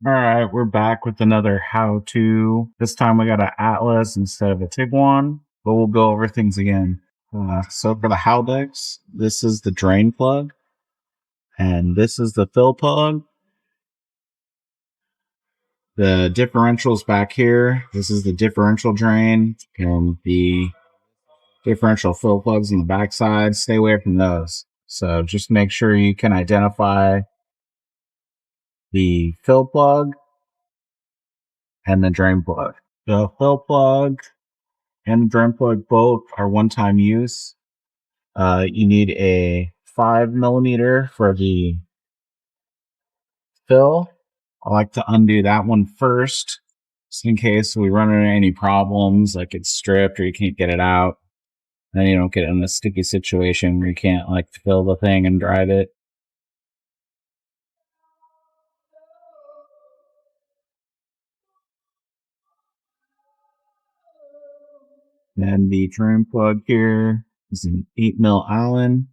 All right, we're back with another how-to. This time we got an Atlas instead of a Tiguan, but we'll go over things again. So for the Haldex, this is the drain plug, and this is the fill plug. The differential's back here. This is the differential drain, and the differential fill plugs on the back side. Stay away from those. So just make sure you can identify the fill plug and the drain plug. The fill plug and the drain plug both are one-time use. You need a 5mm for the fill. I like to undo that one first, just in case we run into any problems, like it's stripped or you can't get it out. Then you don't get in a sticky situation where you can't like fill the thing and drive it. Then the drain plug here is an 8mm Allen.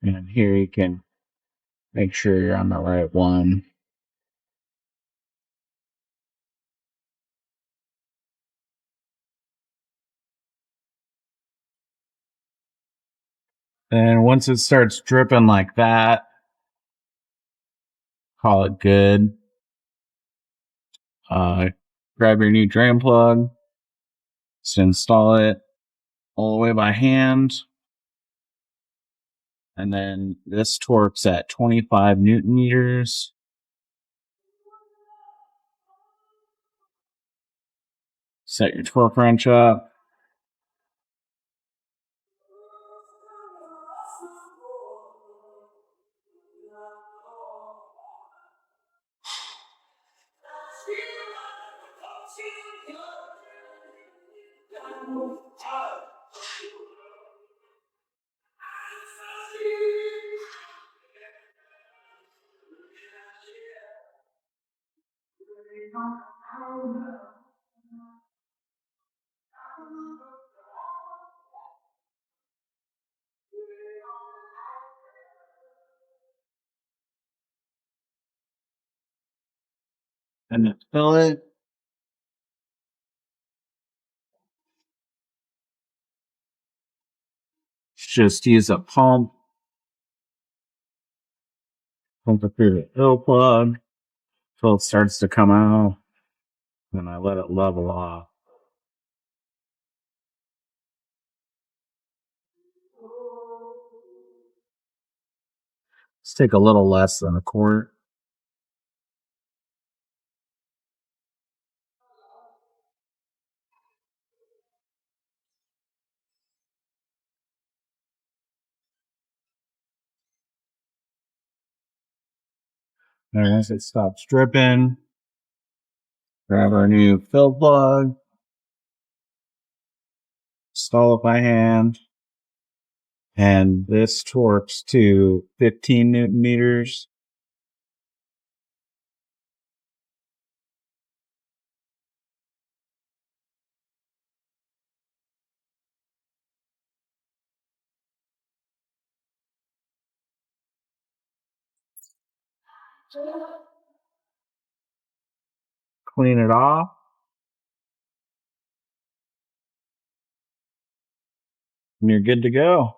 And here you can make sure you're on the right one. And once it starts dripping like that, call it good. Grab your new drain plug, just install it all the way by hand. And then this torques at 25 Newton meters. Set your torque wrench up. And to fill it, just use a pump. Pump it through the fill plug until it starts to come out. Then I let it level off. Let's take a little less than a quart. And once it stops dripping, grab our new fill plug, install it by hand, and this torques to 15 Newton meters. Clean it off. And you're good to go.